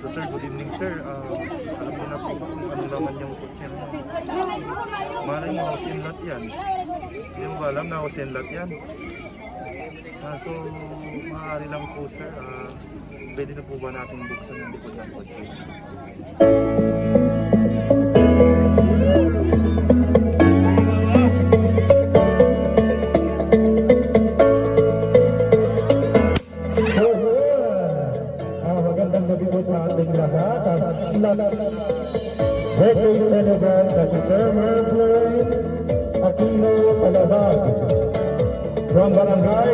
So sir, good evening sir. Alam niyo na po ba kung ano naman yung kutya mo? Malay mo, sinlat yan. Hindi mo ba alam na sinlat yan? So, maaari lang po sir, pwede na po ba natin buksan yung likod ng kutya? Birthday celebrant na si Sir Mervyn Aquino Talabag from Barangay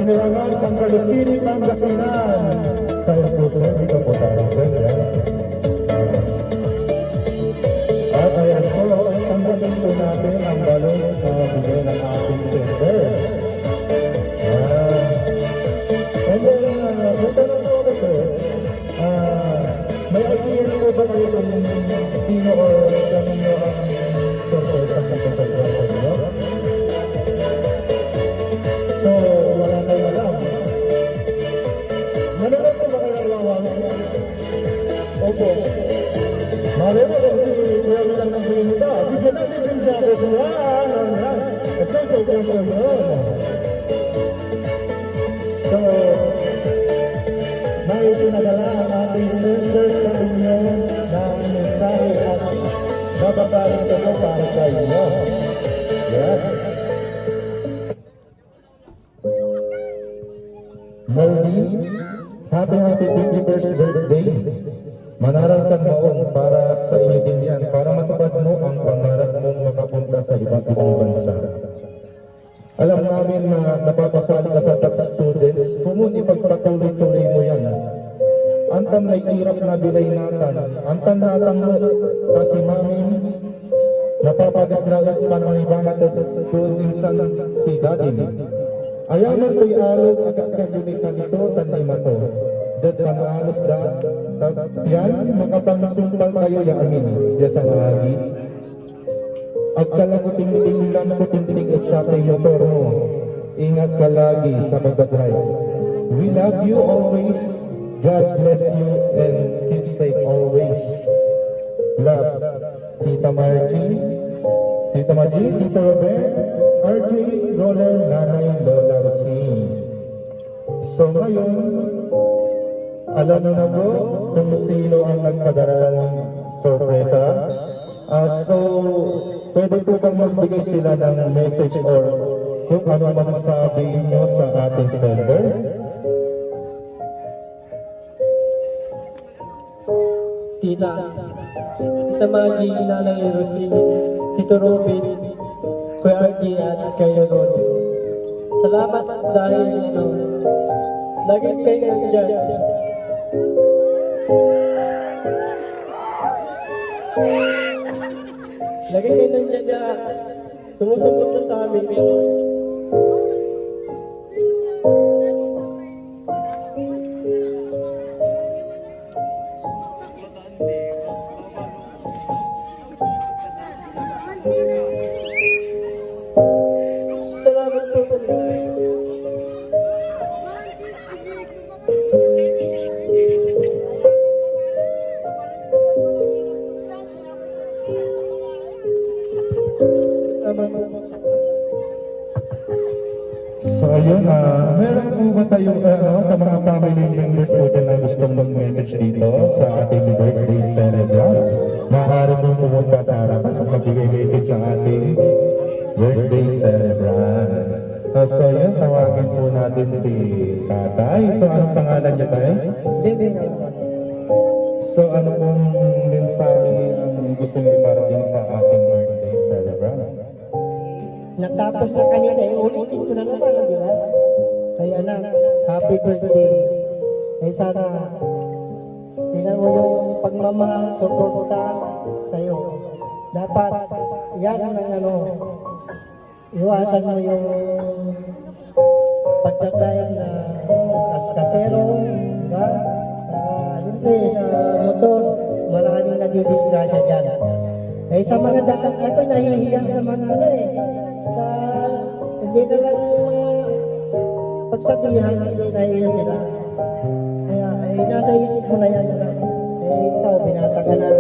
Inirangan, San Carlos City, Pangasinan. Sa po sir, dito po tayo. At ayan po, tanggapin po natin ang balon sa bigay ng ating sender. And then, ito lang po kasi, may idea po ba kayo kung sino o kanino ang sorpresa sa pagkakagawa nyo? So, wala kayo alam. Manonood po ba kayo ang wawa? Opo. Malay mo kung si Kuya lang ng pinita. Bigyan natin din siya ako siya. Kasi ito yung yun. So, may pinadala ang ating sender sa inyo ng mensahe at babasahin ko po para sa inyo. Yes. Moldy, happy 51st birthday. Manaral ka noon para sa inyo din yan, para matupad mo ang pangarap mong makapunta sa iba't ibang bansa. Alam namin na napapasali ka sa top students, kung ipagpatuloy-tuloy mo yan. Antam na hirap na bilay natan, antam natan mo, kasi mamin, napapagasnagat pa ng ibangat at tuwag minsan si daddy. Ayaman ko'y alog, agad kagunisan ito, tanay mato. Dat panalos da, yan, makapangsumpal kayo ya amin, yasa lagi. Agkalaguting-ting lang kuting-ting at sa tayo motor mo. Ingat ka lagi sa pagdadrive. We love you always. God bless you and keep safe always. Love, Tita Margie, Tita Magie, Tita Robert, RJ, Roller, Nanay, Lola Rosine. So ngayon, alam na po kung sino ang nagpadala ng sorpresa. So, pwede po bang magbigay sila ng message or kung ano man sabi nyo sa ating sender? Tita Maggie, Nanay Rosine, Tito Robin, Kuya Argy at kay Ron. Salamat dahil lagi kayo nandyan. Lagi kayo nandyan na sumusuporta sa amin. Salamat po. So ayun, meron po ba tayo sa mga family members po dyan na gustong mag-message dito sa ating birthday celebrant? Maaari po pumunta sa harapan at magbigay message sa ating birthday celebrant. So yun, tawagin po natin si Tatay. So anong pangalan niya, Tay? So ano pong mensahe ang gusto niyo iparating sa ating birthday celebrant? Natapos na kanina, ulitin ko na naman, di ba? Kaya anak, happy birthday. Ay sana, tingnan mo yung pagmamahal, suporta sa'yo. Dapat, yan ang iwasan mo yung pagdadayan na kaskasero, ba? Siyempre, sa motor, maraming nadidisgrasya dyan. Eh sa mga dapat ako nahihiya sa mga ano eh. Sa, hindi na lang pagsabihan kasi nahihiya sila. Kaya eh, nasa isip mo na yan. Eh ikaw, binata ka na.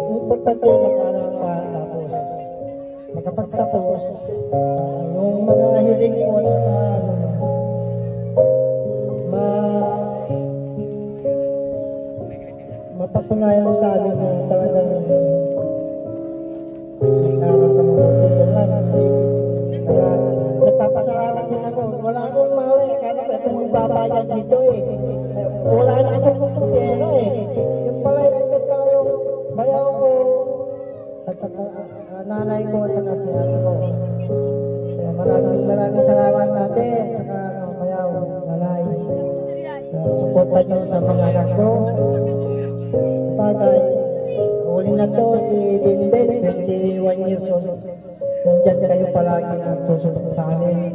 Importante mag-aral ka tapos makapagtapos yung mga hiling mo at saka mapatunayan mo sa amin na talagang nag-aral ka mabuti. Yan lang. Kaya nagpapasalamat din ako. Wala akong mali. Kaya ko itong magbabayad dito eh. Wala na akong putero eh. Yung pala ito pala yung bayaw ko at saka nanay ko at saka si ate ko. Kaya maraming salamat natin. At saka bayaw, nanay. Suporta nyo sa mga anak ko. Bagay, uli na to si Binben, 21 years old. Nandyan kayo palagi na susunod sa amin.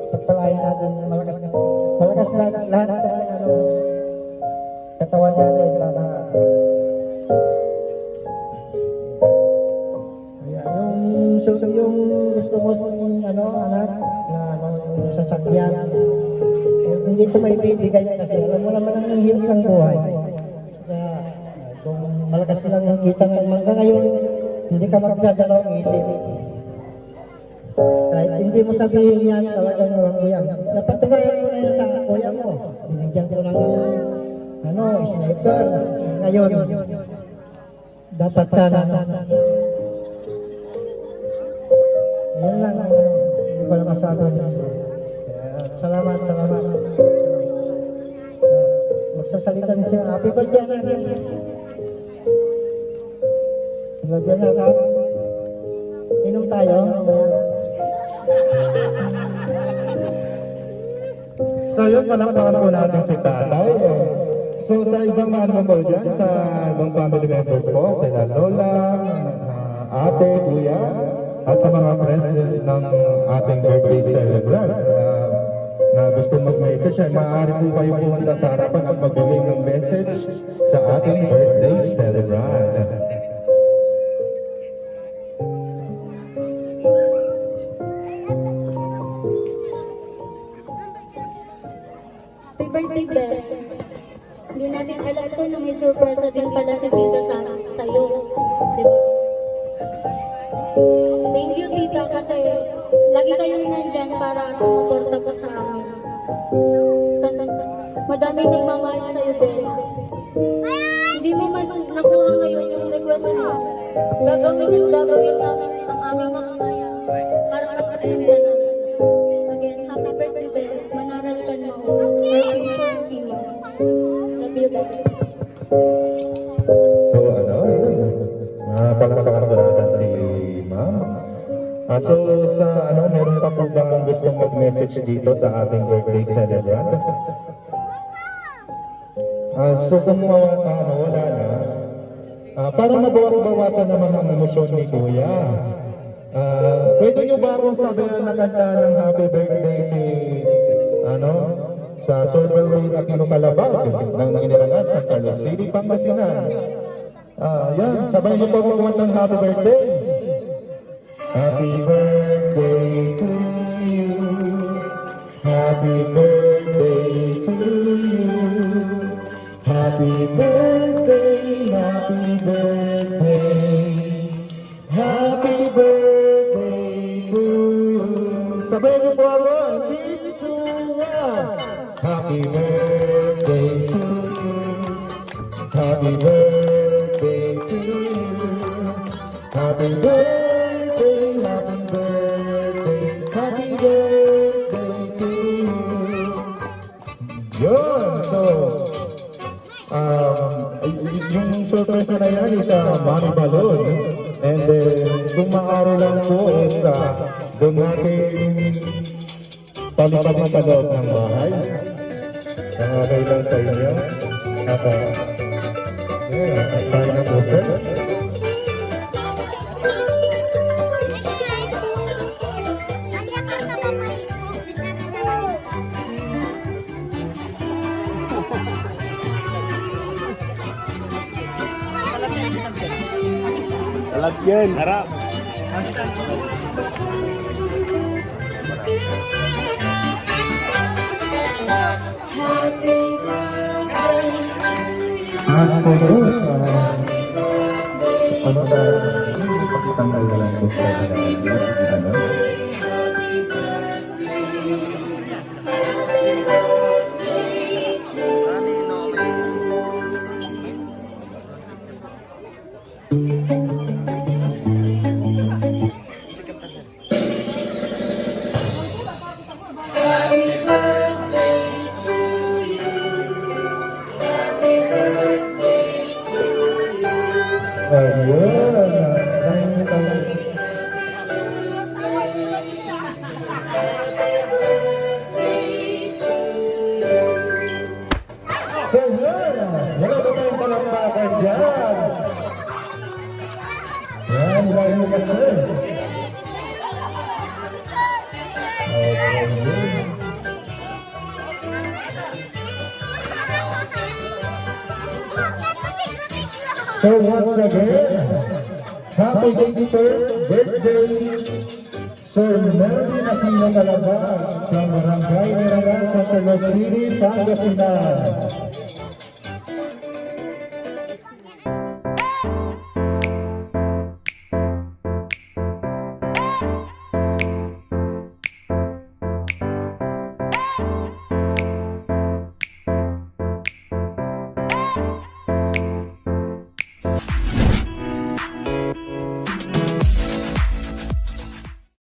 Pagpalain natin, malakas na lahat ng ano, katawan natin para yung gusto mo ano, anak, na ano, yung sasakyan. Hindi ko may bibigay kasi alam mo naman ang hirap ng buhay. Kaya kung malakas lang ang kita ng mangga ngayon, hindi ka magdadalaw ang isip. Kahit hindi mo sabihin yan, talagang walang kuya. Napatunayan mo na yan sa kuya mo. Binigyan ko ng ano, sniper. Ngayon, dapat sana. Yan lang, hindi ko na masabi. Salamat. Magsasalita rin siya. Happy birthday natin. Lagyan na ka. Inom tayo. So yun, palakpakan po natin si tatay. So sa ibang mga member dyan, sa ibang family members po, sila lola, ate, kuya, at sa mga friends ng ating birthday celebrant na gusto mag-message, maaari po kayo pumunta sa harapan at magbigay ng message sa ating birthday celebrant. Happy birthday, Beth. Hindi natin alam ko na may surprise din pala si Tita sa'yo. Diba? Thank you, Tita, kasi lagi kayong nandyan para sumuporta po sa amin. Madami nagmamahal sa'yo, Beth. Hindi mo man nakuha ngayon yung request mo. Gagawin namin ang aming mga kaya para makatinda namin. Again, happy birthday, Beth. Manaral ka mo. Love you, Beth. So palakpakan po natin si ma'am. So meron pa po bang gustong mag-message dito sa ating birthday celebrant? So kung wala na, para mabawas-bawasan naman ang emosyon ni Kuya, pwede nyo ba akong sabihan na kanta ng happy birthday si sa Circle Way at Calabag ng inilangan sa Carlos City, Pangasinan. Yan, sabay niyo po kumanta ng happy birthday. Happy birthday to you. Happy birthday to you. Happy birthday, happy birthday. Happy birthday to you. Sabay niyo po ako. Happy birthday to you. Happy birthday to you. Happy birthday, happy birthday, happy birthday to you. Yun! So, yung surprise na yan is Mami Balon. And then, kung maaari lang po is doon natin palipad na sa loob ng bahay. Okay lang sa inyo. Tayo na po, sir. Alam yun. Harap. At siguro ano sa ipagtanggal na lang po sa ano? Ayun, nakikita mo. So yun, wala ba tayong palakpakan dyan? Yan, dahil kasi. Okay, yun. So once again, happy 81st birthday, Sir Melvin Aquino Talaga from Barangay Niragan sa San City, Pangasinan.